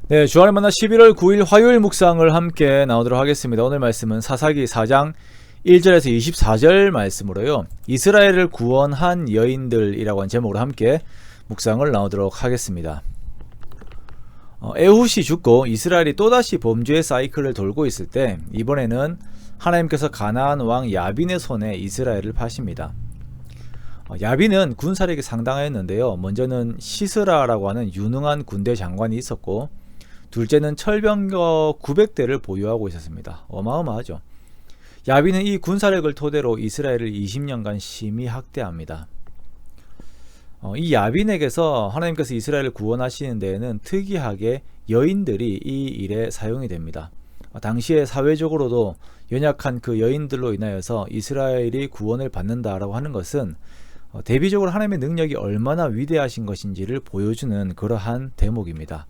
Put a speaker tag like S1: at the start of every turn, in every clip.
S1: 네, 주안의 만나 11월 9일 화요일 묵상을 함께 나오도록 하겠습니다. 오늘 말씀은 사사기 4장 1절에서 24절 말씀으로요, 이스라엘을 구원한 여인들이라고 하는 제목으로 함께 묵상을 나오도록 하겠습니다. 에훗이 죽고 이스라엘이 또다시 범죄의 사이클을 돌고 있을 때, 이번에는 하나님께서 가나안 왕 야빈의 손에 이스라엘을 파십니다. 야빈은 군사력이 상당했는데요, 먼저는 시스라라고 하는 유능한 군대 장관이 있었고, 둘째는 철병거 900대를 보유하고 있었습니다. 어마어마하죠. 야빈은 이 군사력을 토대로 이스라엘을 20년간 심히 학대합니다. 이 야빈에게서 하나님께서 이스라엘을 구원하시는 데에는 특이하게 여인들이 이 일에 사용이 됩니다. 당시에 사회적으로도 연약한 그 여인들로 인하여서 이스라엘이 구원을 받는다라고 하는 것은 대비적으로 하나님의 능력이 얼마나 위대하신 것인지를 보여주는 그러한 대목입니다.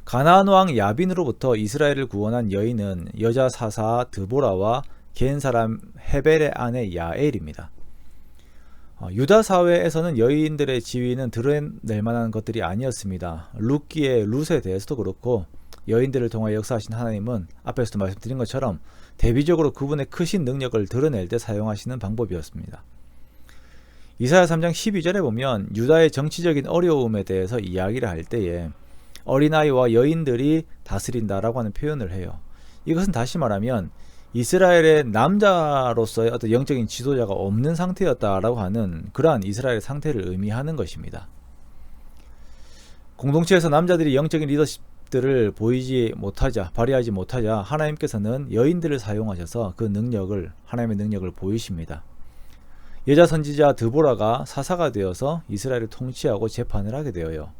S1: 가나안 왕 야빈으로부터 이스라엘을 구원한 여인은 여자 사사 드보라와 겐 사람 헤벨의 아내 야엘입니다. 유다 사회에서는 여인들의 지위는 드러낼 만한 것들이 아니었습니다. 룻기의 룻에 대해서도 그렇고, 여인들을 통하여 역사하신 하나님은 앞에서도 말씀드린 것처럼 대비적으로 그분의 크신 능력을 드러낼 때 사용하시는 방법이었습니다. 이사야 3장 12절에 보면 유다의 정치적인 어려움에 대해서 이야기를 할 때에 어린아이와 여인들이 다스린다라고 하는 표현을 해요. 이것은 다시 말하면 이스라엘의 남자로서의 어떤 영적인 지도자가 없는 상태였다라고 하는 그러한 이스라엘의 상태를 의미하는 것입니다. 공동체에서 남자들이 영적인 리더십들을 발휘하지 못하자 하나님께서는 여인들을 사용하셔서 그 능력을, 하나님의 능력을 보이십니다. 여자 선지자 드보라가 사사가 되어서 이스라엘을 통치하고 재판을 하게 되어요.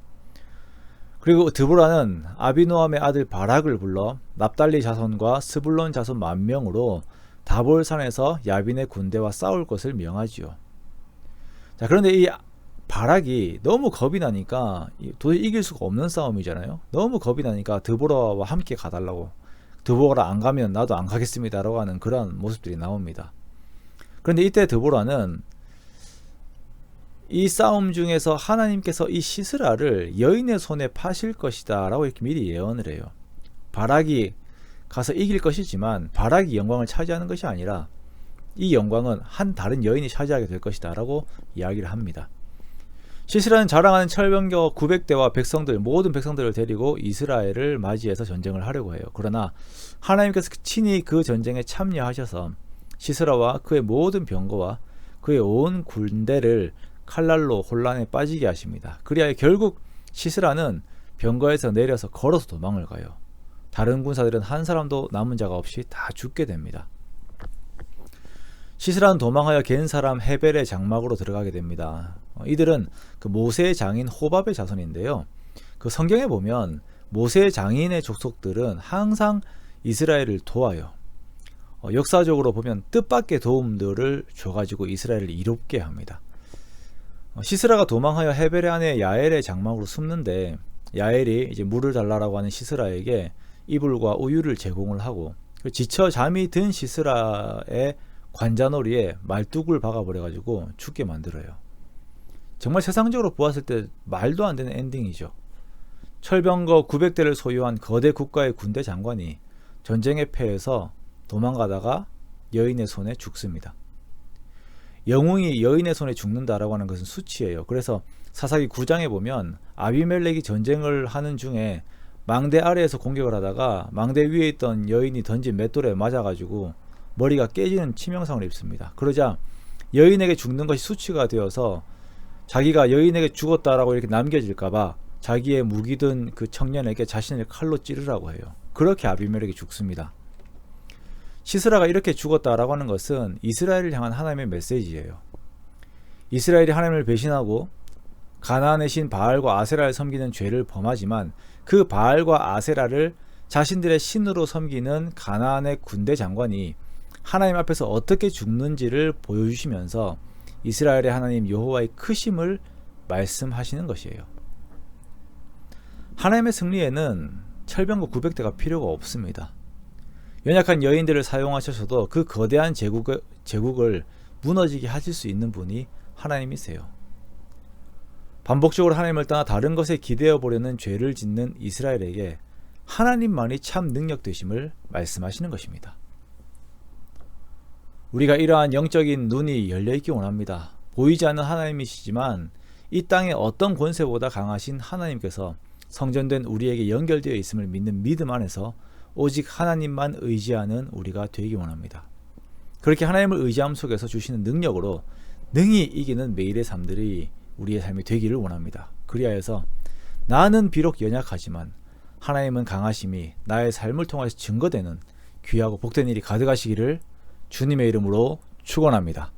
S1: 그리고 드보라는 아비노함의 아들 바락을 불러 납달리 자손과 스불론 자손 10,000명으로 다볼산에서 야빈의 군대와 싸울 것을 명하지요. 자, 그런데 이 바락이 너무 겁이 나니까, 도저히 이길 수가 없는 싸움이잖아요. 너무 겁이 나니까 드보라와 함께 가달라고, 드보라 안 가면 나도 안 가겠습니다 라고 하는 그런 모습들이 나옵니다. 그런데 이때 드보라는 이 싸움 중에서 하나님께서 이 시스라를 여인의 손에 파실 것이다 라고 이렇게 미리 예언을 해요. 바락이 가서 이길 것이지만 바락이 영광을 차지하는 것이 아니라 이 영광은 한 다른 여인이 차지하게 될 것이다 라고 이야기를 합니다. 시스라는 자랑하는 철병거 900대와 백성들, 모든 백성들을 데리고 이스라엘을 맞이해서 전쟁을 하려고 해요. 그러나 하나님께서 친히 그 전쟁에 참여하셔서 시스라와 그의 모든 병거와 그의 온 군대를 칼날로 혼란에 빠지게 하십니다. 그리하여 결국 시스라는 병거에서 내려서 걸어서 도망을 가요. 다른 군사들은 한 사람도 남은 자가 없이 다 죽게 됩니다. 시스라는 도망하여 겐 사람 헤벨의 장막으로 들어가게 됩니다. 이들은 그 모세의 장인 호밥의 자손인데요, 그 성경에 보면 모세의 장인의 족속들은 항상 이스라엘을 도와요. 역사적으로 보면 뜻밖의 도움들을 줘가지고 이스라엘을 이롭게 합니다. 시스라가 도망하여 헤벨의 아내 야엘의 장막으로 숨는데, 야엘이 이제 물을 달라라고 하는 시스라에게 이불과 우유를 제공을 하고, 지쳐 잠이 든 시스라의 관자놀이에 말뚝을 박아버려가지고 죽게 만들어요. 정말 세상적으로 보았을 때 말도 안 되는 엔딩이죠. 철병거 900대를 소유한 거대 국가의 군대 장관이 전쟁에 패해서 도망가다가 여인의 손에 죽습니다. 영웅이 여인의 손에 죽는다라고 하는 것은 수치예요. 그래서 사사기 9장에 보면 아비멜렉이 전쟁을 하는 중에 망대 아래에서 공격을 하다가 망대 위에 있던 여인이 던진 맷돌에 맞아가지고 머리가 깨지는 치명상을 입습니다. 그러자 여인에게 죽는 것이 수치가 되어서 자기가 여인에게 죽었다라고 이렇게 남겨질까봐 자기의 무기든 그 청년에게 자신을 칼로 찌르라고 해요. 그렇게 아비멜렉이 죽습니다. 시스라가 이렇게 죽었다라고 하는 것은 이스라엘을 향한 하나님의 메시지예요. 이스라엘이 하나님을 배신하고 가나안의 신 바알과 아세라를 섬기는 죄를 범하지만, 그 바알과 아세라를 자신들의 신으로 섬기는 가나안의 군대 장관이 하나님 앞에서 어떻게 죽는지를 보여주시면서 이스라엘의 하나님 여호와의 크심을 말씀하시는 것이에요. 하나님의 승리에는 철병거 900대가 필요가 없습니다. 연약한 여인들을 사용하셔서도 그 거대한 제국을 무너지게 하실 수 있는 분이 하나님이세요. 반복적으로 하나님을 떠나 다른 것에 기대어 보려는 죄를 짓는 이스라엘에게 하나님만이 참 능력 되심을 말씀하시는 것입니다. 우리가 이러한 영적인 눈이 열려있기 원합니다. 보이지 않는 하나님이시지만 이 땅의 어떤 권세보다 강하신 하나님께서 성전된 우리에게 연결되어 있음을 믿는 믿음 안에서 오직 하나님만 의지하는 우리가 되기 원합니다. 그렇게 하나님을 의지함 속에서 주시는 능력으로 능히 이기는 매일의 삶들이 우리의 삶이 되기를 원합니다. 그리하여서 나는 비록 연약하지만 하나님은 강하심이 나의 삶을 통해서 증거되는 귀하고 복된 일이 가득하시기를 주님의 이름으로 축원합니다.